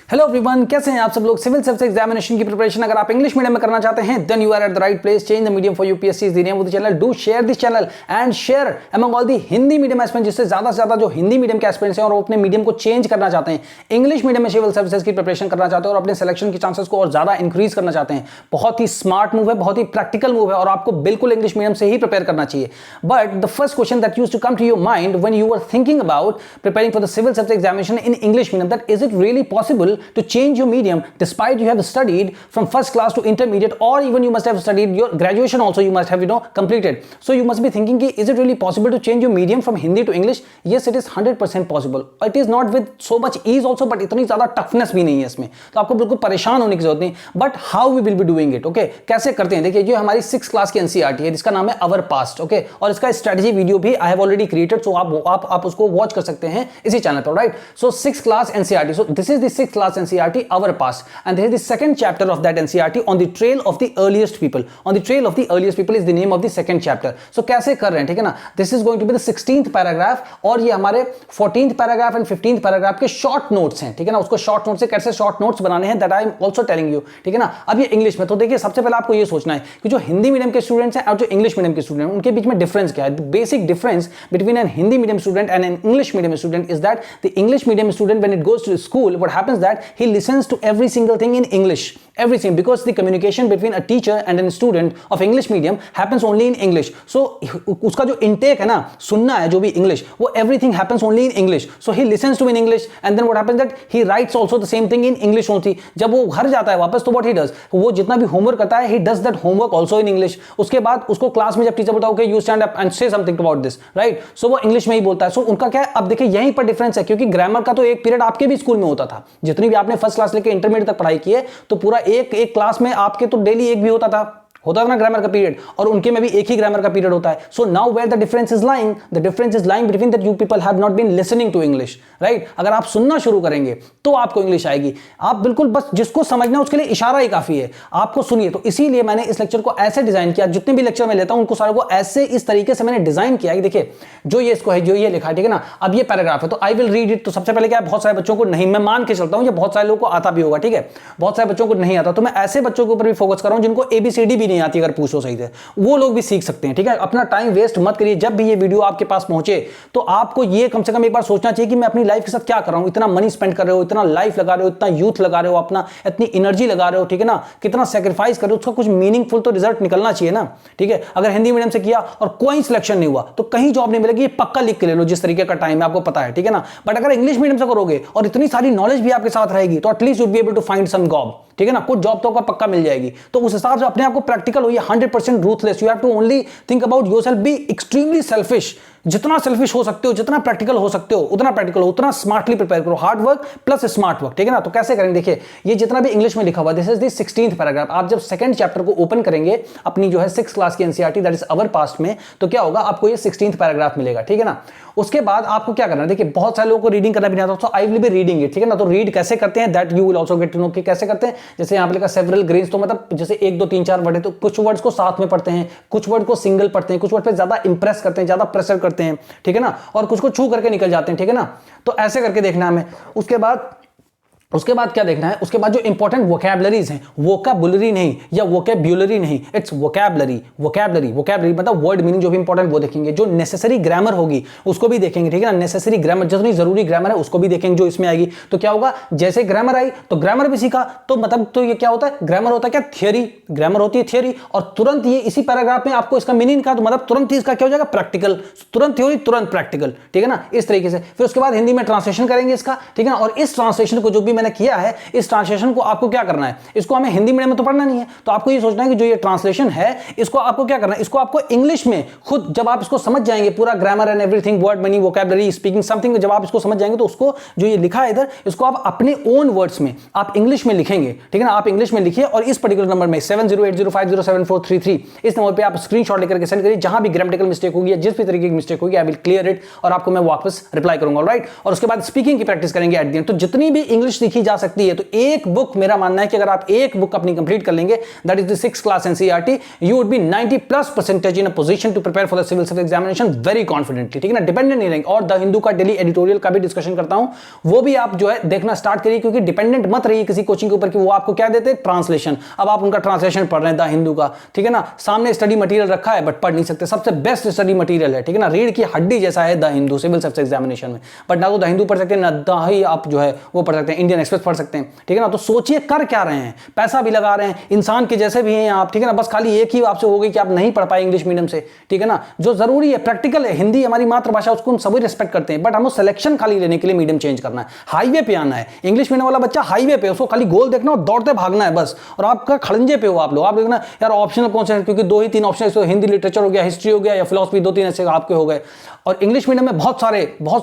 Hello everyone, कैसे हैं आप सब लोग। सिविल सर्विस एग्जामिनेशन की प्रिपरेशन अगर आप इंग्लिश मीडियम में करना चाहते हैं then you are at the right place. Change the medium for UPSC is the name of the channel. Do share this channel and share among all the Hindi medium aspirants, जिससे ज्यादा से ज्यादा जो Hindi medium के एस्पिरेंट्स हैं और वो अपने मीडियम को चेंज करना चाहते हैं, इंग्लिश मीडियम में सिविल सर्विसेज की प्रिपरेशन करना चाहते हैं और अपने सिलेक्शन के चांसेस को और ज्यादा इंक्रीज करना चाहते हैं। बहुत ही स्मार्ट मूव है, बहुत ही प्रैक्टिकल मूव है और आपको बिल्कुल इंग्लिश मीडियम से ही प्रिपेयर करना चाहिए। But the first question that used to come to your mind when you were thinking about preparing for the civil service examination in English medium, that is it really possible to change your medium despite you have studied from first class to intermediate, or even you must have studied your graduation also, you must have completed. So you must be thinking ki, is it really possible to change your medium from Hindi to English? Yes, it is 100% possible. It is not with so much ease also, but इतनी ज़्यादा toughness भी नहीं है इसमें, तो आपको बिल्कुल परेशान होने की जरूरत नहीं। But how we will be doing it? Okay, कैसे करते हैं? देखिए, जो हमारी 6th क्लास की NCERT है जिसका नाम है Our Past, okay, और इसका स्ट्रेटेजी वीडियो भी I have already created, so आप उसको वॉच कर सकते हैं इसी चैनल पर, right? So 6th class NCERT, so this is the 6th class NCERT Our Past, and this is the second chapter of that NCERT, On the Trail of the Earliest People. On the Trail of the Earliest People is the name of the second chapter. So कैसे कर रहे हैं, ठीक है ना? This is going to be the 16th paragraph और ये हमारे 14th paragraph and 15th paragraph के short notes हैं, ठीक है ना? उसको short notes से कैसे short notes बनाने हैं that I am also telling you, ठीक है ना? अब ये इंग्लिश में, तो देखिए सबसे पहले आपको ये सोचना है कि जो हिंदी मीडियम के स्टूडेंट्स हैं और जो इंग्लिश मीडियम के स्टूडेंट हैं उनके बीच में डिफरेंस क्या है। Basic difference between an Hindi medium student and an English medium student is that the English medium student when it goes to school what happens that he listens to every single thing in English, everything, because the communication between a teacher and a student of English medium happens only in English. So उसका जो intake है ना, सुनना है जो भी English, वो everything happens only in English. So he listens to in English and then what happens that he writes also the same thing in English only. जब वो घर जाता है वापस तो what he does, वो जितना भी homework करता है he does that homework also in English. उसके बाद उसको क्लास में जब टीचर बोलता है okay you stand up and say something about this, right? So वो English में ही बोलता है। So उनका क्या है, अब देखिए यहीं पर डिफरेंस है, क्योंकि ग्रामर का तो एक पीरियड आपके भी स्कूल में होता था, जितनी भी आपने फर्स्ट क्लास लेके इंटरमीडिएट तक पढ़ाई की है, तो पूरा एक क्लास में आपके तो डेली एक भी होता था ना ग्रामर का पीरियड, और उनके में भी एक ही ग्रामर का पीरियड होता है। So now where the difference is lying, the difference is lying between that you people have not been listening to English, right? अगर आप सुनना शुरू करेंगे तो आपको इंग्लिश आएगी। आप बिल्कुल बस जिसको समझना है उसके लिए इशारा ही काफी है, आपको सुनिए। तो इसीलिए मैंने इस लेक्चर को ऐसे डिजाइन किया, जितने भी लेक्चर मैं लेता हूं उनको सारे को ऐसे इस तरीके से मैंने डिजाइन किया कि देखिए जो ये इसको है, जो ये लिखा है, ठीक है ना? अब ये पैराग्राफ है तो आई विल रीड इट। तो सबसे पहले क्या, बहुत सारे बच्चों को नहीं, मैं मान के चलता हूं ये बहुत सारे लोगों को आता भी होगा, ठीक है? बहुत सारे बच्चों को नहीं आता, तो मैं ऐसे बच्चों के ऊपर भी फोकस कर रहा हूं जिनको ABCD भी नहीं आती, अगर पूछो सही से वो लोग भी सीख सकते हैं, ठीक है? अपना टाइम वेस्ट मत करिए। जब भी ये वीडियो आपके पास पहुंचे तो आपको ये कम से कम एक बार सोचना चाहिए कि मैं अपनी लाइफ के साथ क्या कर रहा हूं। इतना मनी स्पेंड कर रहे हो, इतना लाइफ लगा रहे हो, इतना यूथ लगा रहे हो, अपना इतनी एनर्जी लगा रहे हो, ठीक है ना? कितना सेक्रीफाइस कर रहे हो, उसका कुछ मीनिंगफुल तो रिजल्ट निकलना चाहिए ना, ठीक है? अगर हिंदी मीडियम से किया और कोई सिलेक्शन नहीं हुआ तो कहीं जॉब नहीं मिलेगी, ये पक्का लिख के ले लो, जिस तरीके का टाइम है आपको पता है, ठीक है ना? बट अगर इंग्लिश मीडियम से करोगे और इतनी सारी नॉलेज भी आपके साथ रहेगी तो at least you will be able to find some job, ठीक है ना? कुछ जॉब तो आपको पक्का मिल जाएगी। तो उस हिसाब से अपने आप को प्रैक्टिकल होइए, 100% ruthless. You have to only think about yourself, be extremely selfish. जितना सेल्फिश हो सकते हो, जितना प्रैक्टिकल हो सकते हो उतना प्रैक्टिकल हो, उतना स्मार्टली प्रिपेयर करो। Hard work plus smart work, ठीक है ना? तो कैसे करेंगे, देखिए ये जितना भी इंग्लिश में लिखा हुआ, this is the 16th paragraph. आप जब सेकंड चैप्टर को ओपन करेंगे अपनी जो है 6th क्लास की NCERT that is our past में, तो क्या होगा, आपको ये 16th पैराग्राफ मिलेगा, ठीक है ना? उसके बाद आपको क्या करना है, देखिए बहुत सारे लोगों को रीडिंग करना भी नहीं आता, तो I will be reading it, ठीक है ना? तो रीड कैसे करते हैं that you will also get to know कि कैसे करते हैं। जैसे यहाँ पे लिखा सेवरल ग्रेन्स, तो मतलब जैसे 1 2 3 4 वर्ड है तो कुछ वर्ड्स को साथ में पढ़ते हैं, कुछ वर्ड को सिंगल पढ़ते हैं, कुछ वर्ड पे ज्यादा इंप्रेस करते हैं, ज्यादा प्रेशर करते हैं, ठीक है ना? और कुछ को छू करके निकल जाते हैं, ठीक है ना? तो ऐसे करके देखना है हमें। उसके बाद क्या देखना है, उसके बाद जो इंपॉर्टेंट वोकैबुलरीज हैं, वोकैबुलरी नहीं या वोकैब्युलरी नहीं, इट्स वोकैबुलरी। वोकैबुलरी मतलब वर्ड मीनिंग जो भी इंपॉर्टेंट वो देखेंगे। जो नेसेसरी ग्रामर होगी उसको भी देखेंगे, ठीक है ना? नेसेसरी ग्रामर, जितनी जरूरी ग्रामर है उसको भी देखेंगे जो इसमें आएगी। तो क्या होगा, जैसे ग्रामर आई तो ग्रामर भी सीखा, तो मतलब तो ये क्या होता है, ग्रामर होता है क्या, थियोरी। ग्रामर होती है थियोरी, और तुरंत ये इसी पैराग्राफ में आपको इसका मीनिंग का, तो मतलब तुरंत ही इसका क्या हो जाएगा, प्रैक्टिकल। तुरंत थ्योरी तुरंत प्रैक्टिकल, ठीक है ना? इस तरीके से फिर उसके बाद हिंदी में ट्रांसलेशन करेंगे इसका, ठीक है ना? और इस ट्रांसलेशन को जो भी मैंने किया है, इस ट्रांसलेशन को आपको क्या करना है, इसको हमें हिंदी मीडियम में तो पढ़ना नहीं है, तो आपको ये सोचना है कि जो ये ट्रांसलेशन है इसको आपको क्या करना है, इसको आपको इंग्लिश में खुद जब आप इसको समझ जाएंगे, पूरा grammar and everything, word meaning, vocabulary, speaking something, जब आप इसको समझ जाएंगे तो उसको जो ये लिखा है इधर, इसको आप अपने ओन वर्ड्स में आप इंग्लिश में लिखेंगे, ठीक है ना? आप इंग्लिश में लिखिए और इस पर्टिकुलर नंबर में 7080507433 इस नंबर पे आप स्क्रीनशॉट लेकर के सेंड करिए। जहां भी ग्रामेटिकल मिस्टेक होगी या जिस भी तरीके की मिस्टेक होगी, आई विल क्लियर इट और आपको मैं वापस रिप्लाई करूंगा, राइट? और उसके बाद स्पीकिंग की प्रैक्टिस करेंगे एट द एंड। तो जितनी भी इंग्लिश सीखी जा सकती है। तो एक बुक, मेरा मानना है कि अगर आप एक बुक अपनी कंप्लीट कर लेंगे, that is the 6th class NCERT, you would be 90+% in a position to prepare for the civil service examination very confidently, ठीक है ना, डिपेंडेंट नहीं रहेंगे। और द हिंदू का डेली एडिटोरियल का भी डिस्कशन करता हूं, वो भी आप जो है देखना स्टार्ट करिए, क्योंकि डिपेंडेंट मत रहिए किसी कोचिंग के ऊपर कि वो आपको क्या देते हैं, ट्रांसलेशन। अब आप उनका ट्रांसलेशन पढ़ रहे हैं द हिंदू का, ठीक है ना, सामने स्टडी मटेरियल रखा है बट पढ़ नहीं सकते। सबसे बेस्ट स्टडी मटेरियल है, ठीक है ना, रीढ़ की हड्डी जैसा है the Hindu civil service examination में। बट ना तो द हिंदू पढ़ सकते हैं, ना द ही आप जो है वो पढ़ सकते हैं, इंडियन एक्सप्रेस पढ़ सकते हैं, ठीक है ना। तो सोचिए कर क्या रहे हैं, पैसा भी लगा रहे हैं, इंसान के जैसे भी हैं आप, ठीक है ना। बस खाली एक ही आपसे हो गई कि आप नहीं पढ़ पाए इंग्लिश मीडियम से, ठीक है ना। जो जरूरी है प्रैक्टिकल है, हिंदी हमारी मातृभाषा, उसको हम सभी रिस्पेक्ट करते हैं, बट हमें सिलेक्शन खाली लेने के लिए मीडियम चेंज करना है, हाईवे पे आना है। इंग्लिश मीडियम वाला बच्चा हाईवे पे, उसको खाली गोल देखना और दौड़ते भागना है बस, और आपका खड़ंजे पे हो आप लोग। आप देखना यार ऑप्शनल कौन से हैं, क्योंकि 2 ही 3 ऑप्शन है, हिंदी लिटरेचर हो गया, हिस्ट्री हो गया, या फिलॉसफी, 2-3 ऐसे आपके हो गए। और इंग्लिश मीडियम में बहुत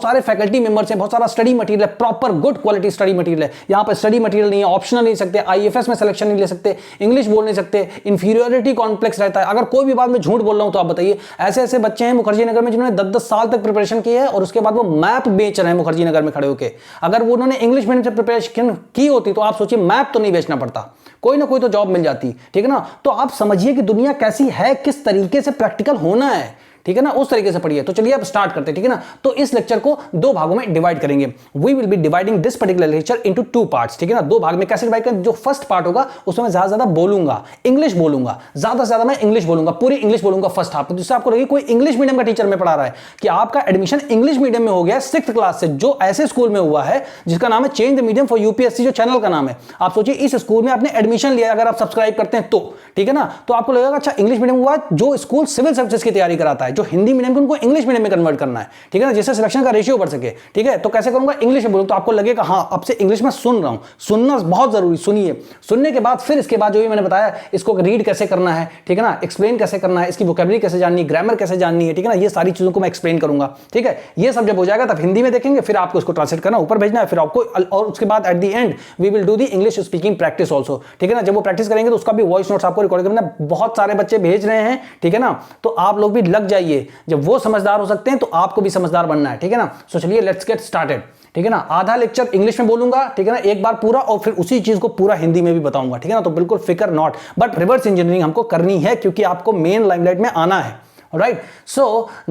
सारे फैकल्टी मेंबर्स हैं, बहुत सारा स्टडी मटेरियल है, proper good quality study material है। यहां पर स्टडी मटेरियल नहीं है, ऑप्शनल नहीं सकते, आईएफएस में सिलेक्शन नहीं ले सकते, इंग्लिश बोल नहीं सकते, इंफीरियरिटी कॉम्प्लेक्स रहता है। अगर कोई भी बात में झूठ बोल रहा हूं तो आप बताइए। ऐसे ऐसे बच्चे हैं मुखर्जी नगर में जिन्होंने 10-10 साल तक प्रिपरेशन की है और उसके बाद वो मैप बेच रहे हैं मुखर्जी नगर में खड़े होकर। अगर वो उन्होंने इंग्लिश मीडियम से प्रिपरेशन की होती तो आप सोचिए मैप तो नहीं बेचना पड़ता, कोई ना कोई तो जॉब मिल जाती, ठीक है ना। तो आप समझिए कि दुनिया कैसी है, किस तरीके से प्रैक्टिकल होना है, ठीक है ना, उस तरीके से पढ़िए। तो चलिए अब स्टार्ट करते हैं, ठीक है ना। तो इस लेक्चर को 2 भागों में डिवाइड करेंगे। We will be dividing this particular lecture into 2 parts, ठीक है ना। 2 भाग में कैसे डिवाइड करें, जो फर्स्ट पार्ट होगा उसमें मैं ज्यादा बोलूंगा, इंग्लिश बोलूंगा, ज्यादा से ज्यादा मैं इंग्लिश बोलूंगा, पूरी इंग्लिश बोलूंगा फर्स्ट हाफ, जिससे आपको लगे कोई इंग्लिश मीडियम का टीचर में पढ़ा रहा है, कि आपका एडमिशन इंग्लिश मीडियम में हो गया 6th क्लास से, जो ऐसे स्कूल में हुआ है जिसका नाम है change the medium for UPSC, जो चैनल का नाम है। आप सोचिए इस स्कूल में आपने एडमिशन लिया, अगर आप सब्सक्राइब करते हैं तो, ठीक है ना, तो आपको लगेगा अच्छा इंग्लिश मीडियम हुआ, जो स्कूल सिविल सर्विसेज की तैयारी कराता है, जो हिंदी मीडियम को इंग्लिश मीडियम में कन्वर्ट करना है, ठीक है ना, जिससे सिलेक्शन का रेशियो बढ़ सके, ठीक है। तो कैसे करूंगा, इंग्लिश में बोलूं तो आपको लगेगा हाँ अब से इंग्लिश में सुन रहा हूं। सुनना बहुत जरूरी, सुनिए। सुनने के बाद फिर इसके बाद जो भी मैंने बताया, इसको रीड कैसे करना है, ठीक है ना, एक्सप्लेन कैसे करना है, इसकी वोकैबुलरी कैसे जाननी है, ग्रामर कैसे जाननी है, ठीक है ना, ये सारी चीजों को मैं एक्सप्लेन करूंगा, ठीक है। ये सब जब हो जाएगा तब हिंदी में देखेंगे, फिर आपको इसको ट्रांसलेट करना, ऊपर भेजना है, फिर आपको, और उसके बाद at the end we will do the English speaking practice also, ठीक है ना। जब वो प्रैक्टिस करेंगे तो उसका भी वॉइस नोट्स आपको रिकॉर्ड करना। बहुत सारे बच्चे भेज रहे हैं, ठीक है ना, तो आप लोग भी लग जाइए। जब वो समझदार हो सकते हैं तो आपको भी समझदार बनना है, ठीक है ना। सो चलिए लेट्स गेट स्टार्टेड, ठीक है ना। आधा लेक्चर इंग्लिश में बोलूंगा, ठीक है ना, एक बार पूरा, और फिर उसी चीज को पूरा हिंदी में भी बताऊंगा, ठीक है ना। तो बिल्कुल फिकर नॉट, बट रिवर्स इंजीनियरिंग हमको करनी है क्योंकि आपको मेन लाइमलाइट में आना है। Right, so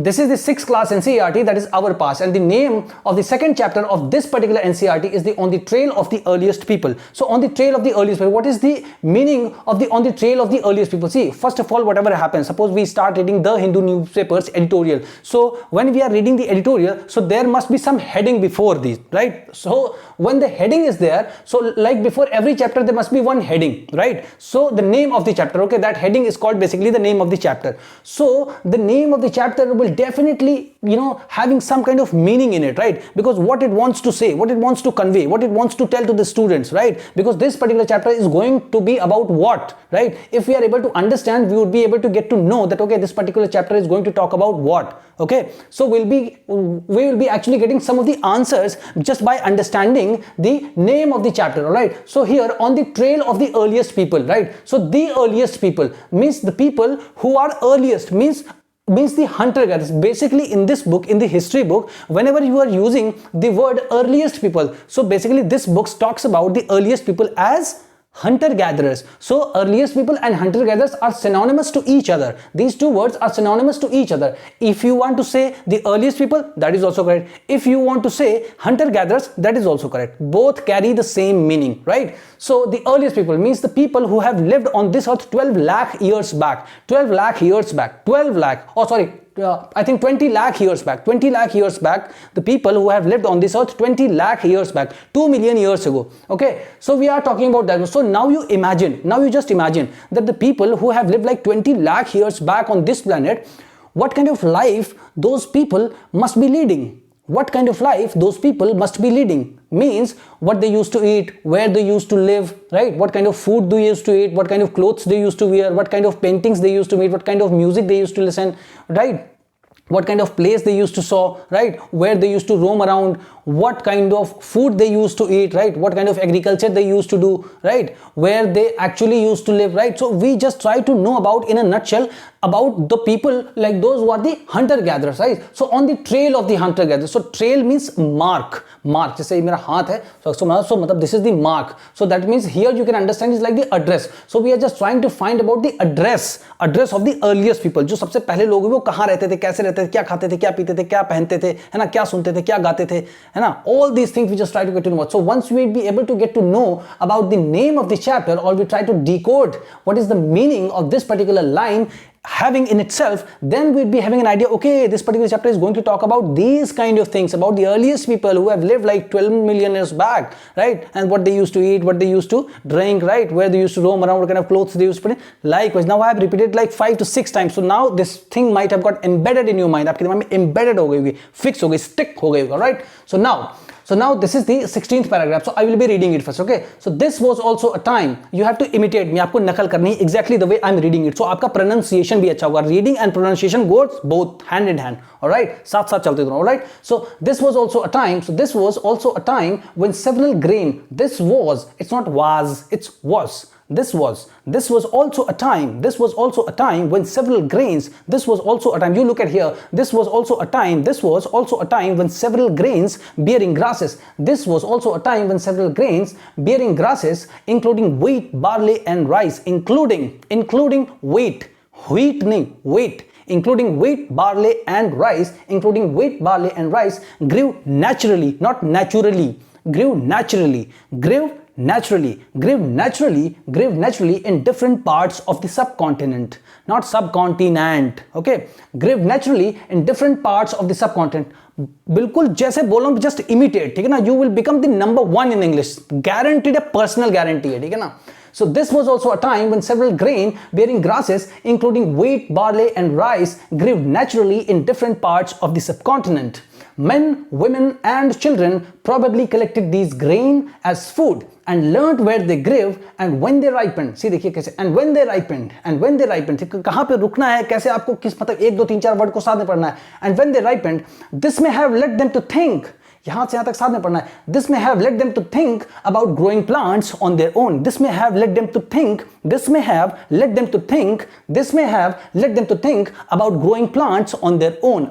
this is the 6th class NCERT, that is our past, and the name of the second chapter of this particular NCERT is the On the Trail of the Earliest People. So on the trail of the earliest people, what is the meaning of the On the Trail of the Earliest People? See, first of all, whatever happens, suppose we start reading the Hindu newspapers editorial. So when we are reading the editorial, so there must be some heading before these, right? So when the heading is there, so like before every chapter there must be one heading, right? So the name of the chapter, okay, that heading is called basically the name of the chapter. So the name of the chapter will definitely, you know, having some kind of meaning in it, right? Because what it wants to say, what it wants to convey, what it wants to tell to the students, right? Because this particular chapter is going to be about what, right? If we are able to understand, we would be able to get to know that, okay, this particular chapter is going to talk about what, okay? So we will be actually getting some of the answers just by understanding the name of the chapter, all right? So here, on the trail of the earliest people, right? So the earliest people means the people who are earliest, means the hunter gatherers. Basically in this book, in the history book, whenever you are using the word earliest people, so basically this book talks about the earliest people as hunter gatherers. So earliest people and hunter gatherers are synonymous to each other. These two words are synonymous to each other. If you want to say the earliest people, that is also correct. If you want to say hunter gatherers, that is also correct. Both carry the same meaning, right? So the earliest people means the people who have lived on this earth 12 lakh years back. 12 lakh years back. 12 lakh. Oh, sorry. I think 20 lakh years back. 20 lakh years back, the people who have lived on this earth 20 lakh years back, 2 million years ago. Okay, so we are talking about that. So now you imagine, now you just imagine that the people who have lived like 20 lakh years back on this planet, what kind of life those people must be leading. What kind of life those people must be leading means what they used to eat, where they used to live, right? What kind of food they used to eat, what kind of clothes they used to wear, what kind of paintings they used to meet, what kind of music they used to listen, right? What kind of place they used to saw, right? Where they used to roam around, what kind of food they used to eat, right? What kind of agriculture they used to do, right? Where they actually used to live, right? So we just try to know about, in a nutshell, about the people like those who are the hunter gatherers, right? So on the trail of the hunter gatherers. So trail means mark. जैसे मेरा हाथ है, so मतलब this is the mark. So that means here you can understand is like the address. So we are just trying to find about the address of the earliest people. जो सबसे पहले लोग वो कहाँ रहते थे, कैसे रहते थे, क्या खाते थे, क्या पीते थे, क्या पहनते थे, है ना, क्या सुनते थे, क्या गाते थे, है ना, all these things we just try to get to know. So once we be able to get to know about the name of the chapter, or we try to decode what is the meaning of this particular line having in itself, then we'd be having an idea, okay, this particular chapter is going to talk about these kind of things, about the earliest people who have lived like 12 million years back, right? And what they used to eat, what they used to drink, right? Where they used to roam around, what kind of clothes they used to put in. Likewise, now I have repeated like 5 to 6 times. So now this thing might have got embedded in your mind. आपके दिमाग में embedded हो गई होगी, fix हो गई, stick हो गई होगा, right? So now this is the 16th paragraph. So I will be reading it first, okay? So this was also a time you have to imitate me. आपको नकल करनी है exactly the way I'm reading it. So आपका pronunciation भी अच्छा होगा. Reading and pronunciation goes both hand in hand. All right? साथ साथ चलते दोनों. All right? So this was also a time. So this was also a time when several grain. This was. It's not was. It's was. This was also a time. This was also a time when several grains. This was also a time. You look at here. This was also a time. This was also a time when several grains bearing grasses. This was also a time when several grains bearing grasses, including wheat, barley, and rice. Including wheat. Including wheat, barley, and rice. Including wheat, barley, and rice grew naturally, not naturally. Grew naturally in different parts of the subcontinent, not subcontinent, okay? Grew naturally in different parts of the subcontinent. बिल्कुल जैसे बोलो, just imitate, ठीक है ना? You will become the number one in English, guaranteed, a personal guarantee है, ठीक है ना? So this was also a time when several grain bearing grasses, including wheat, barley, and rice, grew naturally in different parts of the subcontinent. Men, women, and children probably collected these grain as food and learnt where they grew and when they ripened. See देखिए कैसे, and when they ripened, कहाँ पे रुकना है, कैसे आपको किस मतलब 1 2 3 4 वर्ड को साथ में पढ़ना है. And when they ripened, this may have led them to think. यहां से यहां तक साथ में पढ़ना है. This may have led them to think about growing plants on their own. This may have led them to think about growing plants on their own.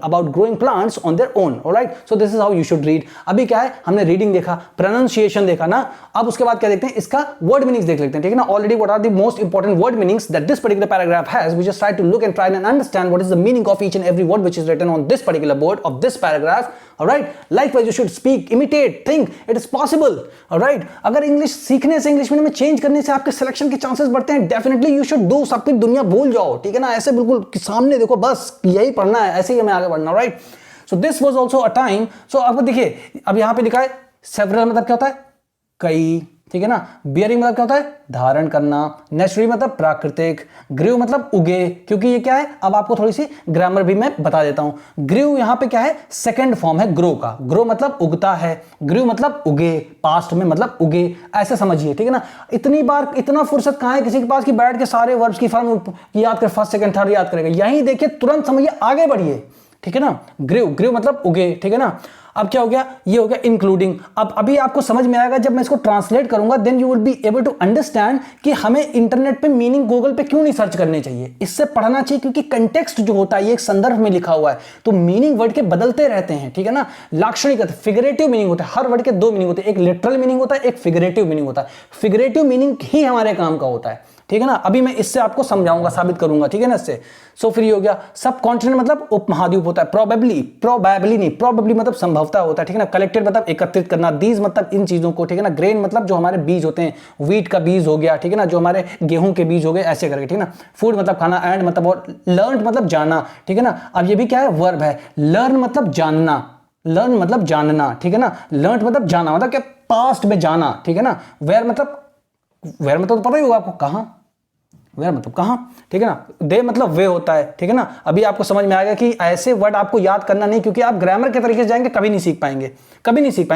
All right? So this is how you should read. अभी क्या है, हमने reading देखा, pronunciation देखा ना. अब उसके बाद क्या देखते हैं, इसका वर्ड मीनिंग्स देख लेते हैं, ठीक है ना? Already what are the most important word meanings that this particular paragraph has. We just try to look and try and understand what is the meaning of each and every word which is written on this particular board of this paragraph. All right? Likewise, you should speak, imitate, think. It is possible. All right? अगर English सीखने से, English medium में change करने से आपके selection के chances बढ़ते हैं, डेफिनेटली यू शुड डू. सब कुछ दुनिया भूल जाओ, ठीक है ना? ऐसे बिल्कुल सामने देखो, बस यही पढ़ना है, ऐसे ही हमें आगे बढ़ना. Right? So this was also a time. So अब देखिए, अब यहां पे लिखा है सेवरल, मतलब क्या होता है, कई, ठीक है ना? बियरिंग मतलब क्या होता है, धारण करना. नेचुरली मतलब प्राकृतिक. ग्रीव मतलब उगे, क्योंकि ये क्या है, अब आपको थोड़ी सी ग्रामर भी मैं बता देता हूं. ग्रीव यहां पे क्या है, सेकंड फॉर्म है ग्रो का. ग्रो मतलब उगता है, ग्रीव मतलब उगे, पास्ट में मतलब उगे, ऐसे समझिए, ठीक है ना? इतनी बार इतना फुर्सत कहां है किसी के पास कि बैठ के सारे वर्ब्स की फॉर्म याद कर, फर्स्ट सेकंड थर्ड याद करेगा. यही देखिए, तुरंत समझिए, आगे बढ़िए, ठीक है ना? ग्रीव मतलब उगे, ठीक है ना? अब क्या हो गया, ये हो गया इंक्लूडिंग. अब अभी आपको समझ में आएगा जब मैं इसको ट्रांसलेट करूंगा, then you will be able to understand कि हमें इंटरनेट पे मीनिंग गूगल पे क्यों नहीं सर्च करने चाहिए. इससे पढ़ना चाहिए, क्योंकि कंटेक्स्ट जो होता है ये एक संदर्भ में लिखा हुआ है, तो मीनिंग वर्ड के बदलते रहते हैं, ठीक है ना? लाक्षणिक फिगरेटिव मीनिंग होता है. हर वर्ड के 2 मीनिंग होते हैं, एक लिटरल मीनिंग होता है, एक फिगरेटिव मीनिंग होता है. फिगरेटिव मीनिंग ही हमारे काम का होता है, ठीक है ना? अभी मैं इससे आपको समझाऊंगा, साबित करूंगा, ठीक है ना? इससे सो फिर ये हो गया सब कॉन्टिनेंट मतलब उपमहाद्वीप होता है. प्रोबेबली नहीं, प्रोबेबली मतलब संभवतः होता है, ठीक है ना? कलेक्टेड मतलब एकत्रित करना. दीज मतलब इन चीजों को, ठीक है ना? ग्रेन मतलब जो हमारे बीज होते हैं, व्हीट का बीज हो गया, ठीक है ना? जो हमारे गेहूं के बीज हो गए, ऐसे करके, ठीक है ना? फूड मतलब खाना, एंड मतलब और, लर्न मतलब जाना, ठीक है ना? अब ये भी क्या है, वर्ब है. लर्न मतलब जानना, ठीक है ना? लर्न मतलब जाना, मतलब क्या, पास्ट में जाना, ठीक है ना? वेयर मतलब तो पता ही होगा आपको, कहां. वेयर मतलब कहां, ठीक है ना? दे मतलब वे होता है, ठीक है ना? अभी आपको समझ में आएगा कि ऐसे वर्ड आपको याद करना नहीं, क्योंकि आप ग्रामर के तरीके से जाएंगे कभी नहीं सीख पाएंगे, कोई नहीं सीख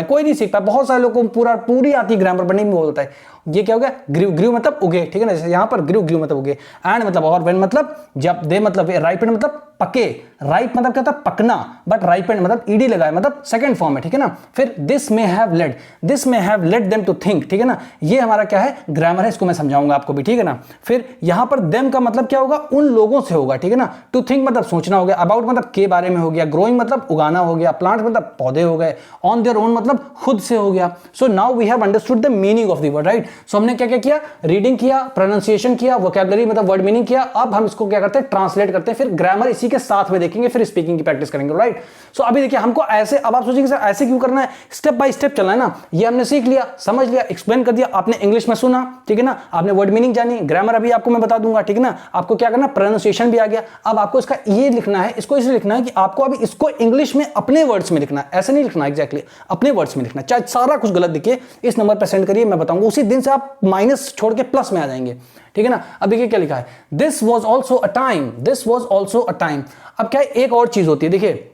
पाए. बहुत सारे लोगों को पूरी आती है ग्रामर, पढ़ने में होता है. ये क्या हो गया, ग्रीव मतलब उगे, ठीक है ना? जैसे यहां पर ग्रीव मतलब उगे, एंड मतलब और, व्हेन मतलब जब, दे मतलब राइपेंड मतलब पके, राइप मतलब क्या होता है पकना, बट राइपेंड मतलब ईडी लगाए मतलब सेकंड फॉर्म है, ठीक है ना। फिर this may have led them to think, ठीक है ना, ये हमारा क्या है ग्रामर है, इसको मैं समझाऊंगा आपको भी, ठीक है ना। फिर यहां पर देम का मतलब क्या होगा, उन लोगों से होगा, ठीक है ना। टू थिंक मतलब सोचना हो गया, अबाउट मतलब के बारे में हो गया, ग्रोइंग मतलब उगाना हो गया, प्लांट मतलब पौधे हो गए, ऑन देयर ओन मतलब खुद से हो गया। So now we have understood the meaning of the word, right. So हमने क्या क्या किया, रीडिंग किया, प्रोनाउंसिएशन किया, वोकैबुलरी मतलब वर्ड मीनिंग किया। अब हम इसको क्या करते हैं, ट्रांसलेट करते हैं, फिर ग्रामर इसी के साथ में देखेंगे, फिर स्पीकिंग की प्रैक्टिस करेंगे, राइट। सो अभी देखिए हमको ऐसे, अब आप सोचेंगे सर ऐसे क्यों करना है, स्टेप बाय स्टेप चलना है ना। ये हमने सीख लिया, समझ लिया, एक्सप्लेन कर दिया, आपने इंग्लिश में सुना, ठीक है ना, आपने वर्ड मीनिंग जानी, ग्रामर अभी आपको मैं बता दूंगा, ठीक है ना। आपको क्या करना, प्रोनाउंसिएशन भी आ गया। अब आपको इसका ये लिखना है, इसको इसलिए लिखना है कि आपको अभी इसको इंग्लिश में अपने वर्ड्स में लिखना है, ऐसे नहीं लिखना एग्जैक्टली, अपने वर्ड्स में लिखना, चाहे सारा कुछ गलत दिखे इस नंबर पर सेंड करिए, मैं बताऊंगा, उसी दिन से आप माइनस छोड़ के प्लस में आ जाएंगे, ठीक है ना। अब देखिए क्या लिखा है, this was also a time, this was also a time. अब क्या है, एक और चीज होती है, देखिए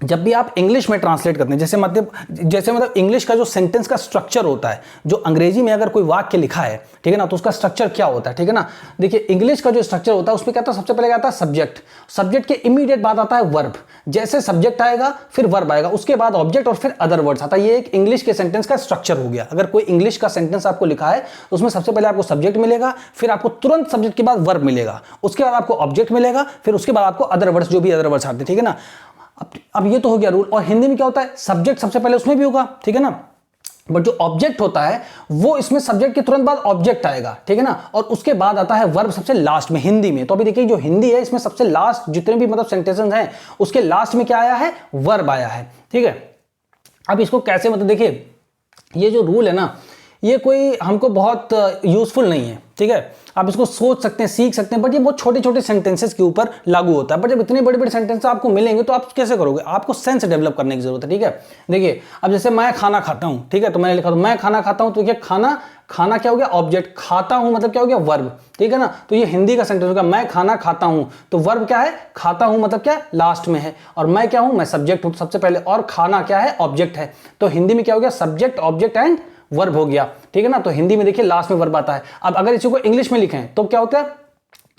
जब भी आप इंग्लिश में ट्रांसलेट करते हैं, जैसे मतलब इंग्लिश का जो सेंटेंस का स्ट्रक्चर होता है, जो अंग्रेजी में अगर कोई वाक्य लिखा है, ठीक है ना, तो उसका स्ट्रक्चर क्या होता है, ठीक है ना। देखिए इंग्लिश का जो स्ट्रक्चर होता है उसमें क्या आता है, सबसे पहले क्या आता है सब्जेक्ट, सब्जेक्ट के इमीडिएट बाद आता है वर्ब, जैसे सब्जेक्ट आएगा फिर वर्ब आएगा, उसके बाद ऑब्जेक्ट और फिर अदर वर्ड्स आता है। ये एक इंग्लिश के सेंटेंस का स्ट्रक्चर हो गया। अगर कोई इंग्लिश का सेंटेंस आपको लिखा है तो उसमें सबसे पहले आपको सब्जेक्ट मिलेगा, फिर आपको तुरंत सब्जेक्ट के बाद वर्ब मिलेगा, उसके बाद आपको ऑब्जेक्ट मिलेगा, फिर उसके बाद आपको अदर वर्ड्स, जो भी अदर वर्ड्स आते हैं, ठीक है ना। अब ये तो हो गया रूल। और हिंदी में क्या होता है, सब्जेक्ट सबसे पहले उसमें भी होगा, ठीक है ना, बट जो ऑब्जेक्ट होता है वो इसमें सब्जेक्ट के तुरंत बाद ऑब्जेक्ट आएगा, ठीक है ना, और उसके बाद आता है वर्ब सबसे लास्ट में हिंदी में। तो अभी देखिए जो हिंदी है इसमें सबसे लास्ट जितने भी मतलब सेंटेंसेस हैं उसके लास्ट में क्या आया है, वर्ब आया है, ठीक है। अब इसको कैसे मतलब देखिए, ये जो रूल है ना ये कोई हमको बहुत यूजफुल नहीं है, ठीक है। आप इसको सोच सकते हैं, सीख सकते हैं, बट ये बहुत छोटे छोटे सेंटेंसेस के ऊपर लागू होता है। बट जब इतने बड़े बड़े सेंटेंस आपको मिलेंगे तो आप कैसे करोगे, आपको सेंस डेवलप करने की जरूरत है, ठीक है। देखिए अब जैसे मैं खाना खाता हूं, ठीक है, तो मैंने लिखा तो मैं खाना खाता हूं, तो देखिए खाना, खाना क्या हो गया ऑब्जेक्ट, खाता हूं मतलब क्या हो गया वर्ब, ठीक है ना। तो ये हिंदी का सेंटेंस होगा, मैं खाना खाता हूं, तो वर्ब क्या है, खाता हूं मतलब क्या लास्ट में है, और मैं क्या हूं, मैं सब्जेक्ट हूं सबसे पहले, और खाना क्या है ऑब्जेक्ट है। तो हिंदी में क्या हो गया, सब्जेक्ट ऑब्जेक्ट एंड वर्ब हो गया, ठीक है ना। तो हिंदी में देखिए लास्ट में वर्ब आता है। अब अगर इसी को इंग्लिश में लिखें तो क्या होता है,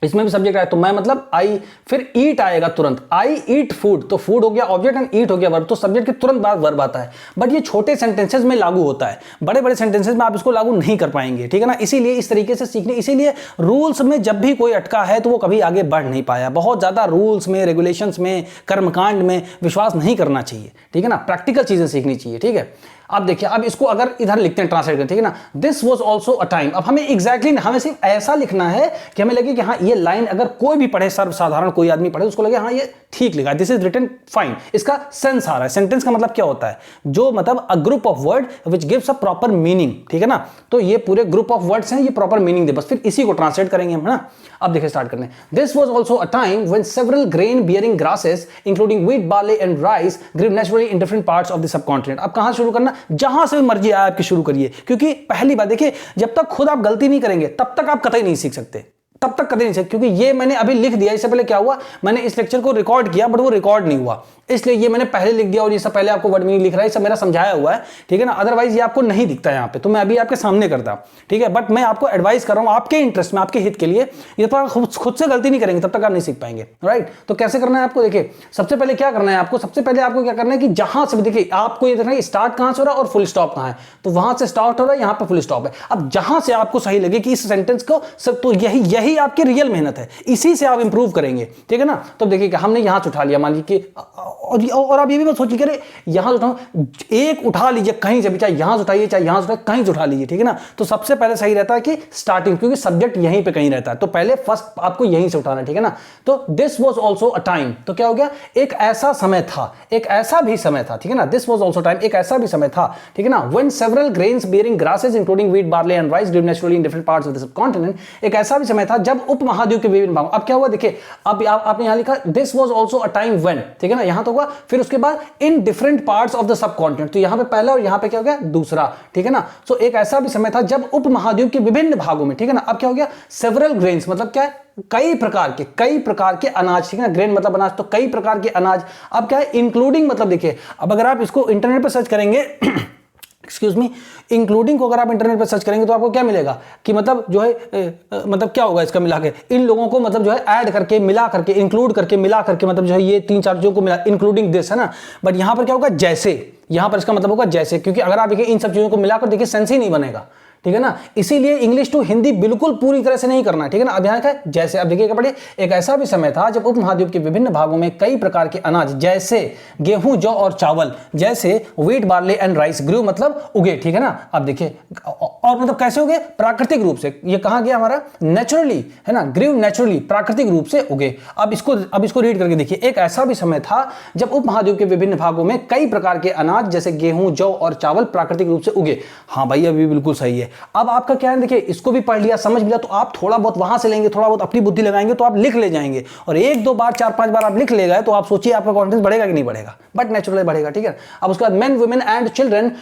इसमें भी सब्जेक्ट आया, तो मैं मतलब आई, फिर ईट आएगा तुरंत, आई ईट फूड, तो फूड हो गया ऑब्जेक्ट एंड ईट हो गया वर्ब, तो सब्जेक्ट के तुरंत बाद वर्ब आता है। बट ये छोटे सेंटेंसेस में लागू होता है, बड़े बड़े सेंटेंसेस में आप इसको लागू नहीं कर पाएंगे, ठीक है ना। इसीलिए इस तरीके से सीखने, इसीलिए रूल्स में जब भी कोई अटका है तो वो कभी आगे बढ़ नहीं पाया। बहुत ज्यादा रूल्स में, रेगुलेशंस में, कर्मकांड में विश्वास नहीं करना चाहिए, ठीक है ना, प्रैक्टिकल चीजें सीखनी चाहिए, ठीक है। अब देखिए अब इसको अगर इधर लिखते हैं, ट्रांसलेट करते हैं, ठीक है ना, this was also a time. अब हमें एग्जैक्टली हमें सिर्फ ऐसा लिखना है कि हमें लगे कि हाँ ये लाइन अगर कोई भी पढ़े, सर्वसाधारण कोई आदमी पढ़े, उसको लगे हाँ ये ठीक लिखा है, दिस इज रिटन फाइन, इसका सेंस आ रहा है। सेंटेंस का मतलब क्या होता है, जो मतलब a group of word which gives a proper meaning, ठीक है ना। तो ये पूरे ग्रुप ऑफ वर्ड्स हैं, ये प्रॉपर मीनिंग दे, बस फिर इसी को ट्रांसलेट करेंगे हम, है ना। अब देखिए स्टार्ट करते हैं। This was also a time when several grain bearing grasses including wheat, barley and rice grew naturally in different parts of the subcontinent. अब कहां शुरू करना, जहां से मर्जी आया आपकी शुरू करिए, क्योंकि पहली बात देखिए जब तक खुद आप गलती नहीं करेंगे तब तक आप कतई नहीं सीख सकते, तब तक कभी नहीं सकते। क्योंकि ये मैंने अभी लिख दिया, इससे पहले क्या हुआ, मैंने इस लेक्चर को रिकॉर्ड किया बट वो रिकॉर्ड नहीं हुआ, इसलिए ये मैंने पहले लिख दिया और ये सब पहले आपको वर्ड मीनिंग लिख रहा है, सब मेरा समझाया हुआ है, ठीक है ना। अदरवाइज ये आपको नहीं दिखता यहाँ पे, तो मैं अभी आपके सामने करता, ठीक है। बट मैं आपको एडवाइस कर रहा हूँ आपके इंटरेस्ट में, आपके हित के लिए, ये तो आप खुद से गलती नहीं करेंगे तब तक आप नहीं सीख पाएंगे, राइट। तो कैसे करना है आपको, देखिए सबसे पहले क्या करना है आपको, सबसे पहले आपको क्या करना है कि जहां से देखिए आपको ये देखना है स्टार्ट कहां से हो रहा है और फुल स्टॉप कहां है, तो वहां से स्टार्ट हो रहा है, यहाँ पे फुल स्टॉप है। अब जहां से आपको सही लगे कि इस सेंटेंस को सब, तो यही आपकी रियल मेहनत है, इसी से आप इंप्रूव करेंगे, ठीक है ना। तो देखिए हमने यहां से उठा लिया, मान लीजिए और आप ये भी मत सोचिए कि यहां से उठाऊं, एक उठा लीजिए कहीं से भी, चाहे यहां से उठाइए चाहे यहां से उठाइए, कहीं से उठा लीजिए, ठीक है ना। तो सबसे पहले सही रहता है कि स्टार्टिंग, क्योंकि सब्जेक्ट यहीं पे कहीं रहता है, तो पहले फर्स्ट आपको यहीं से उठाना है, ठीक है ना। तो this was also a time, तो क्या हो गया, एक ऐसा समय था, एक ऐसा भी समय था, ठीक है ना। दिस वाज आल्सो टाइम, एक ऐसा भी समय था, ठीक है ना, when several grains bearing grasses including wheat, barley and rice grew naturally in different parts of the subcontinent. एक ऐसा भी समय था जब उपमहाद्वीप के विभिन्न भागों, अब क्या हुआ देखिए, अब आपने यहां लिखा this was also a time when, ठीक है ना, यहां तो हुआ, फिर उसके बाद इन different parts of the subcontinent, तो यहां पे पहला और यहां पे क्या हो गया दूसरा, ठीक है ना। सो एक ऐसा भी समय था जब उपमहाद्वीप के विभिन्न भागों में, ठीक है ना। अब क्या हो गया, सेवरल ग्रेन्स मतलब क्या है, कई प्रकार के अनाज, ठीक है ना, ग्रेन मतलब अनाज, तो कई प्रकार के अनाज। अब क्या है, इंक्लूडिंग मतलब देखिए, अब अगर आप इसको इंटरनेट पर सर्च करेंगे एक्सक्यूज मी, इंक्लूडिंग को अगर आप इंटरनेट पर सर्च करेंगे तो आपको क्या मिलेगा कि मतलब जो है मतलब क्या होगा इसका मिला के, इन लोगों को मतलब जो है ऐड करके, मिला करके, इंक्लूड करके, मिला करके, मतलब जो है ये 3-4 चीजों को मिला, इंक्लूडिंग दिस, है ना। बट यहां पर क्या होगा, जैसे, यहां पर इसका मतलब होगा जैसे, क्योंकि अगर आप देखिए इन सब चीजों को मिलाकर देखिए सेंस ही नहीं बनेगा, ठीक है ना। इसीलिए इंग्लिश टू हिंदी बिल्कुल पूरी तरह से नहीं करना है, ठीक है ना। अब यहाँ का जैसे, अब देखिएगा पढ़िए, एक ऐसा भी समय था जब उपमहाद्वीप के विभिन्न भागों में कई प्रकार के अनाज जैसे गेहूं, जौ और चावल, जैसे व्हीट, बार्ले एंड राइस ग्रू, मतलब उगे, ठीक है ना। अब देखिए, और मतलब कैसे उगे, प्राकृतिक रूप से, ये कहां गया हमारा, नेचुरली, है ना, ग्रू नेचुरली, प्राकृतिक रूप से उगे। अब इसको रीड करके देखिए, एक ऐसा भी समय था जब उपमहाद्वीप के विभिन्न भागों में कई प्रकार के अनाज जैसे गेहूं, जौ और चावल प्राकृतिक रूप से उगे। हाँ भाई, अभी बिल्कुल सही है। अब आपका क्या है, देखिए इसको भी पढ़ लिया, समझ लिया, तो आप थोड़ा बहुत वहां से लेंगे, थोड़ा बहुत अपनी बुद्धि लगाएंगे तो आप लिख ले जाएंगे, और 1-2 बार, 4-5 बार आप लिख ले गए तो आप सोचिए आपका कॉन्फिडेंस बढ़ेगा कि नहीं बढ़ेगा, बट नेचुरली बढ़ेगा, ठीक है। अब उसके बाद main, women and children,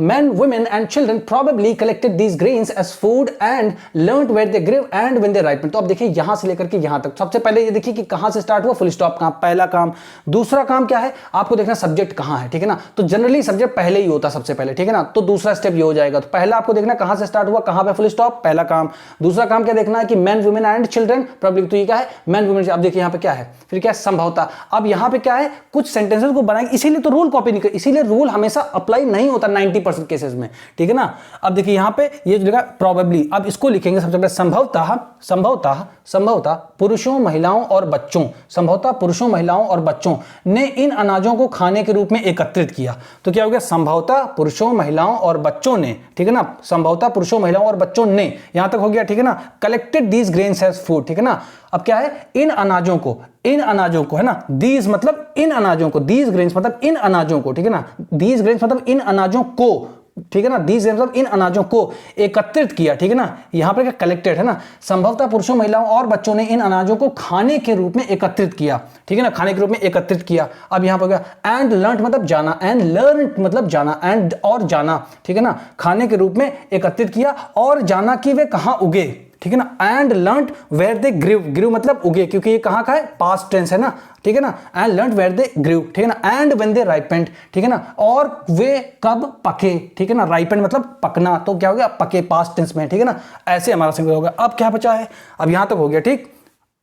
men, women and children probably collected these grains as food and learnt where they grew and when they ripened। तो अब देखिए यहां से लेकर के यहां तक, सबसे पहले ये देखिए कि कहां से स्टार्ट हुआ, फुल स्टॉप कहां, पहला काम। दूसरा काम क्या है, आपको देखना सब्जेक्ट कहां है, ठीक है ना। तो जनरली सब्जेक्ट पहले ही होता सबसे पहले, ठीक है ना। तो दूसरा स्टेप ये हो जाएगा, तो पहला आपको देखना कहां से स्टार्ट हुआ, कहां पे फुल स्टॉप, पहला काम। दूसरा काम क्या देखना है कि man, women and children probably, तो ये क्या है, मैन, वुमेन। अब देखिए यहां पे क्या है, फिर क्या है, संभवता। अब यहां पे क्या है, कुछ सेंटेंसेस को बनाएंगे, इसीलिए तो रूल कॉपी नहीं कर, इसीलिए रूल हमेशा अप्लाई नहीं होता 90% केसेस में, ठीक है ना। अब देखिए यहां पे ये जो लिखा प्रोबेबली, अब इसको लिखेंगे सबसे पहले, संभवतः, संभवतः, संभवतः पुरुषों, महिलाओं और बच्चों, संभवतः पुरुषों, महिलाओं और बच्चों ने इन अनाजों को खाने के रूप में एकत्रित किया। तो क्या हो गया, संभवतः पुरुषों, महिलाओं और बच्चों ने, ठीक है ना, संभवतः पुरुषों, महिलाओं और बच्चों ने, यहां तक हो गया, ठीक है ना। Collected these grains as food, ठीक है ना। अब क्या है, इन अनाजों को, इन अनाजों को, है ना, दीज मतलब इन अनाजों को, दीज ग्रेन्स मतलब इन अनाजों को, ठीक है ना, दीज ग्रेन्स मतलब इन अनाजों को, ठीक है ना, दीज मतलब इन अनाजों को एकत्रित किया, ठीक है ना। यहां पर क्या, कलेक्टेड, है ना। संभवतः पुरुषों, महिलाओं और बच्चों ने इन अनाजों को खाने के रूप में एकत्रित किया, ठीक है ना, खाने के रूप में एकत्रित किया। अब यहां पर क्या, एंड लर्न मतलब जाना, एंड लर्न मतलब जाना, एंड और जाना, ठीक है ना, खाने के रूप में एकत्रित किया और जाना कि वे कहां उगे, ठीक है ना। एंड लर्न वेयर दे ग्रू, ग्रू मतलब उगे, क्योंकि ये कहां का है, पास्ट टेंस है ना, ठीक है ना। एंड लर्न वेयर दे ग्रू, ठीक है ना। एंड व्हेन दे राइपेंड, ठीक है ना, और वे कब पके, ठीक है ना। राइपेंड मतलब पकना, तो क्या हो गया, पके, पास्ट टेंस में, ठीक है ना। ऐसे हमारा सिंगुलर होगा। अब क्या बचा है, अब यहां तक हो गया, ठीक।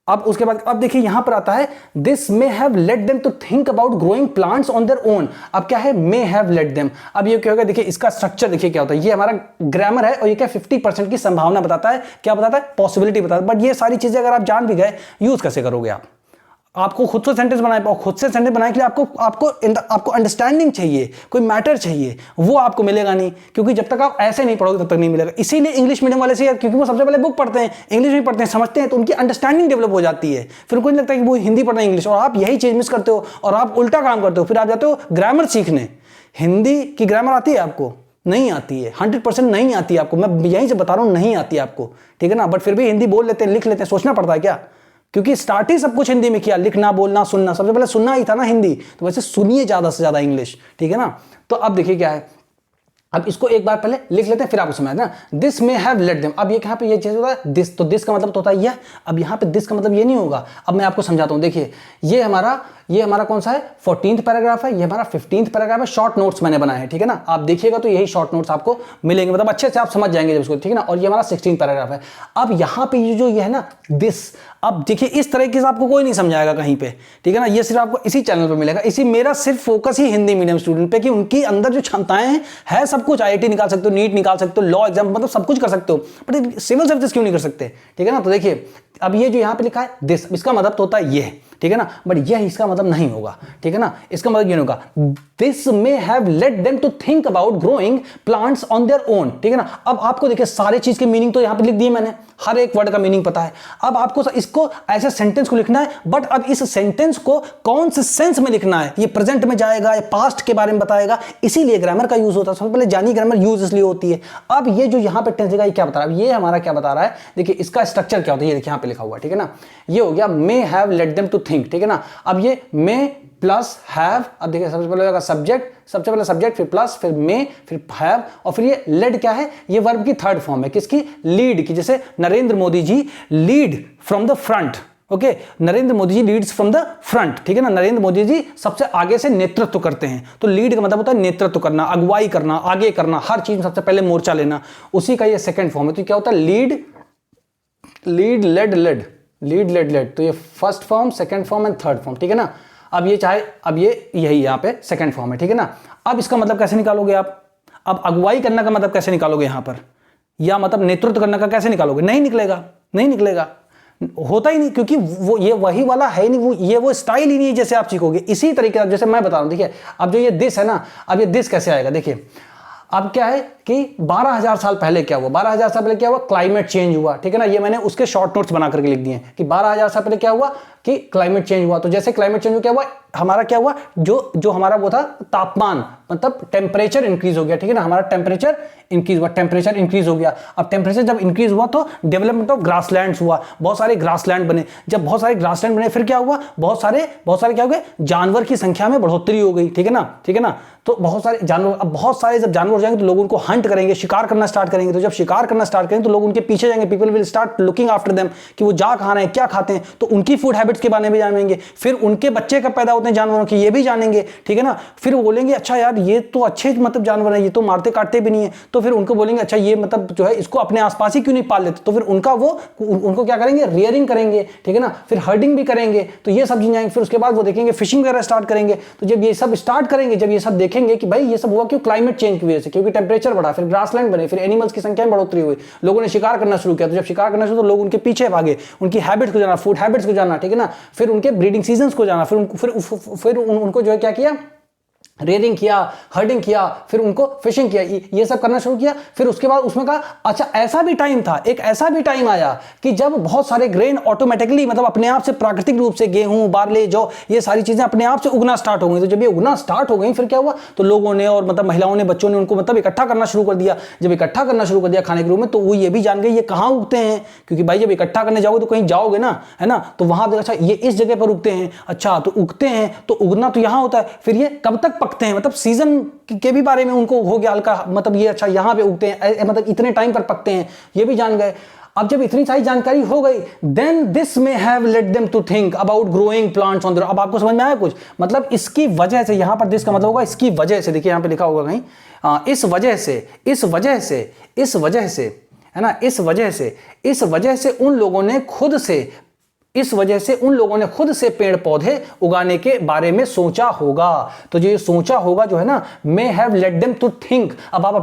अब उसके बाद अब देखिए यहां पर आता है, this may have let them to think about growing plants on their own. अब क्या है, मे हैव लेट देम। अब ये क्या होगा, देखिए इसका स्ट्रक्चर देखिए क्या होता है, ये हमारा ग्रामर है और ये क्या 50% की संभावना बताता है, क्या बताता है, पॉसिबिलिटी बताता है। बट ये सारी चीजें अगर आप जान भी गए, यूज कैसे करोगे आप, आपको खुद से सेंटेंस बनाए, खुद से सेंटेंस बनाने के लिए आपको अंडरस्टैंडिंग चाहिए, कोई मैटर चाहिए, वो आपको मिलेगा नहीं, क्योंकि जब तक आप ऐसे नहीं पढ़ोगे तब तक नहीं मिलेगा। इसीलिए इंग्लिश मीडियम वाले से, क्योंकि वो सबसे पहले बुक पढ़ते हैं, इंग्लिश में पढ़ते हैं, समझते हैं, तो उनकी अंडरस्टैंडिंग डेवलप हो जाती है। फिर उनको नहीं लगता कि वो हिंदी पढ़ना है इंग्लिश, और आप यही चीज मिस करते हो और आप उल्टा काम करते हो। फिर आप जाते हो ग्रामर सीखने, हिंदी की ग्रामर आती है आपको, नहीं आती है, 100% नहीं आती है आपको, मैं यहीं से बता रहा हूं, नहीं आती है आपको, ठीक है ना। बट फिर भी हिंदी बोल लेते हैं, लिख लेते हैं, सोचना पड़ता है क्या, क्योंकि स्टार्ट ही सब कुछ हिंदी में किया, लिखना, बोलना, सुनना, सबसे पहले सुनना ही था ना हिंदी, तो वैसे सुनिए ज्यादा से ज्यादा इंग्लिश, ठीक है ना। तो अब देखिए क्या है, अब इसको एक बार पहले लिख लेते हैं, फिर आपको समझ ना। This may have let them, अब ये कहां पे ये चीज होता है, दिस, तो दिस का मतलब तो होता है यह। अब यहां पे दिस का मतलब ये नहीं होगा। अब मैं आपको समझाता हूं, देखिए ये हमारा कौन सा है, 14th पैराग्राफ है, ये हमारा 15th पैराग्राफ है। शॉर्ट नोट्स मैंने बनाए हैं, ठीक है ना। आप देखिएगा तो यही शॉर्ट नोट्स आपको मिलेंगे, मतलब अच्छे से आप समझ जाएंगे जब इसको, ठीक है ना। और ये हमारा 16th पैराग्राफ है। अब यहां पे ये जो ये है ना दिस, अब देखिए इस तरीके से आपको कोई नहीं समझाएगा कहीं पे, ठीक है ना। ये सिर्फ आपको इसी चैनल पे मिलेगा, इसी मेरा सिर्फ फोकस ही हिंदी मीडियम स्टूडेंट पे, कि उनकी अंदर जो क्षमताएं हैं, है सब कुछ, IIT निकाल सकते हो, नीट निकाल सकते हो, लॉ एग्जाम, मतलब सब कुछ कर सकते हो, बट सिविल सर्विसेज क्यों नहीं कर सकते, ठीक है ना। तो देखिए अब ये जो यहां पे लिखा है दिस, इसका मतलब तो होता है ये, ठीक है ना, बट यह इसका मतलब नहीं होगा, ठीक है ना। इसका मतलब ये नहीं होगा, this may have let them to think about growing plants on their own, ठीक है ना। अब आपको देखिए सारे चीज के मीनिंग तो यहां पे लिख दिए मैंने, हर एक वर्ड का मीनिंग पता है। अब आपको इसको ऐसे सेंटेंस को लिखना है, बट अब इस सेंटेंस को कौन से सेंस में लिखना है, ये प्रेजेंट में जाएगा या पास्ट के बारे में बताएगा, इसीलिए ग्रामर का यूज होता है। सबसे पहले जानिए ग्रामर यूज इसलिए होती है। अब ये जो यहां पे टेंस ये क्या बता रहा है, ये हमारा क्या बता रहा है, देखिए इसका स्ट्रक्चर क्या होता है, ये देखिए यहां पे लिखा हुआ, ठीक है ना। ये हो गया may have let them to think, ठीक है ना। अब ये मे प्लस हैव, अब देखिए सबसे पहले होगा सब्जेक्ट, सबसे पहले सब्जेक्ट, फिर प्लस, फिर मे, फिर हैव, और फिर ये लेड क्या है, ये वर्ब की थर्ड फॉर्म है, किसकी, लीड की। जैसे Narendra Modi ji lead from the front, okay, Narendra Modi ji leads from the front, ठीक है ना, नरेंद्र मोदी जी सबसे आगे से नेतृत्व करते हैं। तो लीड का मतलब होता है नेतृत्व करना, अगुवाई करना, आगे करना, हर चीज में सबसे पहले मोर्चा लेना, उसी का ये सेकंड फॉर्म है। तो क्या होता है lead, lead led led, lead led led, तो ये first form, second form and third form, ठीक है ना। अब ये चाहे, अब ये यही यहाँ पे सेकंड फॉर्म है, ठीक है ना। अब इसका मतलब कैसे निकालोगे आप, अब अगुवाई करने का मतलब कैसे निकालोगे यहां पर, या मतलब नेतृत्व करने का कैसे निकालोगे, नहीं निकलेगा, नहीं निकलेगा, होता ही नहीं, क्योंकि वो ये वही वाला है नहीं, वो स्टाइल ही नहीं है जैसे आप सीखोगे। इसी तरीके जैसे मैं बता रहा हूं, देखिए अब जो ये दिस है ना, अब ये दिस कैसे आएगा, देखिए अब क्या है कि 12,000 साल पहले क्या हुआ, 12,000 साल पहले क्या हुआ, क्लाइमेट चेंज हुआ, ठीक है ना। ये मैंने उसके शॉर्ट नोट्स बना करके लिख दिए हैं कि 12,000 साल पहले क्या हुआ कि क्लाइमेट चेंज हुआ। तो जैसे क्लाइमेट चेंज हुआ, क्या हुआ हमारा, क्या हुआ, जो हमारा वो था तापमान, मतलब टेम्परेचर इंक्रीज हो गया, ठीक है ना, हमारा टेम्परेचर इंक्रीज हुआ, टेम्परेचर इंक्रीज हो गया। अब टेम्परेचर जब इंक्रीज हुआ तो डेवलपमेंट ऑफ ग्रासलैंड्स हुआ, बहुत सारे ग्रासलैंड बने। जब बहुत सारे ग्रासलैंड बने फिर क्या हुआ, बहुत सारे क्या हो गए, जानवर की संख्या में बढ़ोतरी हो गई, ठीक है ना, ठीक है ना। तो बहुत सारे जानवर, अब बहुत सारे जब जानवर हो जाएंगे तो लोग उनको हंट करेंगे, शिकार करना स्टार्ट करेंगे। तो जब शिकार करना स्टार्ट करेंगे तो लोग उनके पीछे जाएंगे, people will start looking after them कि वो जा कहां रहे हैं, क्या खाते हैं, तो उनकी फूड हैबिट्स के बारे में जानेंगे। फिर उनके बच्चे कब पैदा होते हैं जानवरों के, ये भी जानेंगे, ठीक है ना। फिर वो बोलेंगे अच्छा यार ये तो अच्छे मतलब जानवर है, ये तो मारते काटते भी नहीं है। तो फिर उनको बोलेंगे अच्छा ये मतलब जो है इसको अपने आसपास ही क्यों नहीं पाल लेते, तो फिर उनको क्या करेंगे, रियरिंग करेंगे, ठीक है ना। फिर हर्डिंग भी करेंगे, तो ये सब जाएंगे। फिर उसके बाद वो देखेंगे फिशिंग वगैरह स्टार्ट करेंगे। तो जब ये सब स्टार्ट करेंगे, जब ये सब देखेंगे कि भाई ये सब हुआ क्यों, क्लाइमेट चेंज की वजह से, क्योंकि टेम्परेचर बढ़ा, फिर ग्रासलैंड बने, फिर एनिमल्स की संख्या में बढ़ोतरी हुई, लोगों ने शिकार करना शुरू किया। तो जब शिकार करना शुरू तो लोग उनके पीछे भागे, उनकी हैबिट्स को जाना, फूड हैबिट्स को जाना, ठीक है ना। फिर उनके ब्रीडिंग सीजन्स को जाना, फिर उनको जो है क्या किया, रेयरिंग किया, हर्डिंग किया, फिर उनको फिशिंग किया, ये सब करना शुरू किया। फिर उसके बाद उसमें कहा अच्छा ऐसा भी टाइम था, एक ऐसा भी टाइम आया कि जब बहुत सारे ग्रेन ऑटोमेटिकली मतलब अपने आप से प्राकृतिक रूप से गेहूं, बार्ले, जौ, ये सारी चीजें अपने आप से उगना स्टार्ट हो गई। तो जब ये उगना स्टार्ट हो गई फिर क्या हुआ, तो लोगों ने और मतलब महिलाओं ने, बच्चों ने उनको मतलब इकट्ठा करना शुरू कर दिया। जब इकट्ठा करना शुरू कर दिया खाने के रूप में, तो वो ये भी जान गए ये कहाँ उगते हैं, क्योंकि भाई जब इकट्ठा करने जाओगे तो कहीं जाओगे ना, है ना, तो वहां अच्छा ये इस जगह पर उगते हैं, अच्छा तो उगते हैं तो उगना तो यहाँ होता है। फिर ये कब तक पकते हैं, मतलब सीजन के भी बारे में उनको हो गया हल्का, मतलब ये अच्छा यहां पे उगते हैं, मतलब इतने टाइम पर पकते हैं, ये भी जान गए। अब जब इतनी सारी जानकारी हो गई, then this may have let them to think about growing plants on the. अब आपको समझ में आया कुछ, मतलब इसकी वजह से, यहां पर दिस का मतलब होगा इसकी वजह से, देखिए यहां पे लिखा होगा कहीं, इस वजह से है ना, इस वजह से उन लोगों ने खुद से पेड़ पौधे उगाने के बारे में सोचा होगा। तो जो ये सोचा होगा जो है ना, may have let them to think. अब आप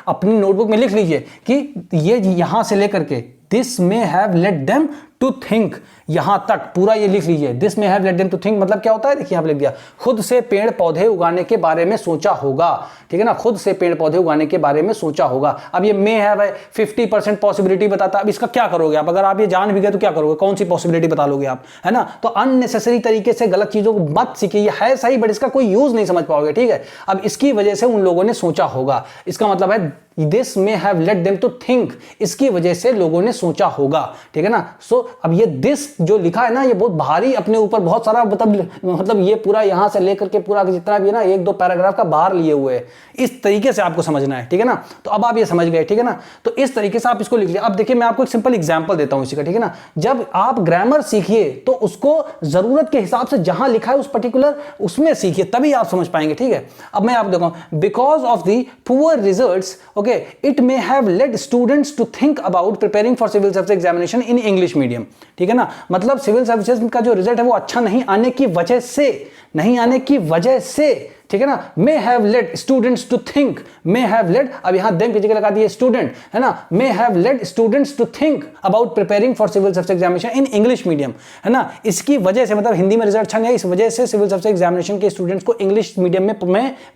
अपनी नोटबुक में लिख लीजिए कि ये यहां से लेकर के this may have let them to think, यहां तक पूरा ये लिख लीजिए। This may have let them to think मतलब क्या होता है, देखिए यहां पे लिख दिया, खुद से पेड़ पौधे उगाने के बारे में सोचा होगा, ठीक है ना, खुद से पेड़ पौधे उगाने के बारे में सोचा होगा। अब ये मे हैव है, 50% पॉसिबिलिटी बताता। अब इसका क्या करोगे आप, अगर आप ये जान भी गए तो क्या करोगे, कौन सी पॉसिबिलिटी बता लोगे आप, है ना। तो अननेसेसरी तरीके से गलत चीजों को मत सीखिए, ये है सही बट इसका कोई यूज नहीं समझ पाओगे, ठीक है। अब इसकी वजह से उन लोगों ने सोचा होगा, इसका मतलब है this may have let them to think, इसकी वजह से लोगों ने सोचा होगा, ठीक है ना। सो अब ये दिस जो लिखा है ना, ये बहुत भारी अपने ऊपर बहुत सारा मतलब ये पूरा यहां से लेकर के पूरा जितना भी है ना, 1-2 पैराग्राफ का बाहर लिए हुए है, इस तरीके से आपको समझना है, ठीक है ना। तो अब आप ये समझ गए, ठीक है ना। तो इस तरीके से आप इसको लिख लिया। अब देखिए मैं आपको एक सिंपल एग्जांपल देता हूं इसी का, ठीक है ना। जब आप ग्रामर सीखिए तो उसको जरूरत के हिसाब से जहां लिखा है उस पर्टिकुलर उसमें सीखिए, तभी आप समझ पाएंगे, ठीक है। अब मैं आपको देखूं, because of the poor results, okay, it may have led students to think about preparing for civil service examination in English medium, ठीक है ना। मतलब सिविल सर्विसेज का जो रिजल्ट है वो अच्छा नहीं आने की वजह से, ठीक है ना, may have led students to think, may have led, अब यहां देम की जगह लगा दिए स्टूडेंट, है ना, may have led students to think about preparing for civil service examination in English medium, है ना। इसकी वजह से मतलब हिंदी में रिजल्ट अच्छा नहीं है, इस वजह से सिविल सर्विस एग्जामिनेशन के स्टूडेंट्स को इंग्लिश मीडियम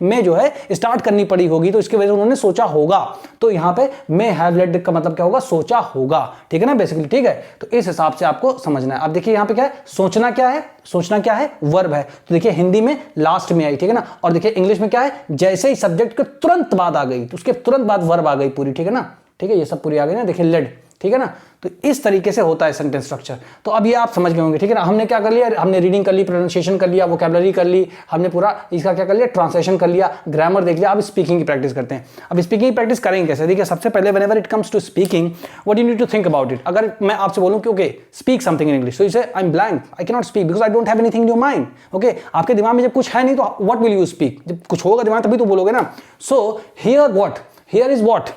में जो है स्टार्ट करनी पड़ी होगी, तो इसकी वजह से उन्होंने सोचा होगा। तो यहां पे मे हैव लेड का मतलब क्या होगा, सोचा होगा, ठीक है ना, बेसिकली, ठीक है। तो इस हिसाब से आपको समझना है। अब देखिए यहां पे क्या है, सोचना क्या है, वर्ब है। तो देखिए हिंदी में लास्ट में आई, ठीक है ना। और देखिए इंग्लिश में क्या है, जैसे ही सब्जेक्ट के तुरंत बाद आ गई तो उसके तुरंत बाद वर्ब आ गई पूरी, ठीक है ना, ठीक है, ये सब पूरी आ गई ना। देखिए लेड, ठीक है ना। तो इस तरीके से होता है सेंटेंस स्ट्रक्चर। तो अब ये आप समझ गए होंगे, ठीक है ना। हमने क्या कर लिया, हमने रीडिंग कर ली, प्रोनाउंसिएशन कर लिया, वोकैबुलरी कर ली, हमने पूरा इसका क्या कर लिया, ट्रांसलेशन कर लिया, ग्रामर देख लिया। अब स्पीकिंग की प्रैक्टिस करते हैं। अब स्पीकिंग की प्रैक्टिस करेंगे कैसे, देखिए सबसे पहले whenever it comes to speaking what you need to think about it. अगर मैं आपसे बोलूं कि okay speak something in English, तो इसे I am blank, I can not speak because I don't have anything in your mind. Okay, आपके दिमाग में जब कुछ है नहीं तो व्हाट विल यू स्पीक, जब कुछ होगा दिमाग तभी तो बोलोगे ना। So here what, here is what,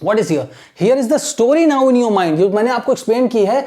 What is here? Here is the story now in your mind. जो मैंने आपको एक्सप्लेन की है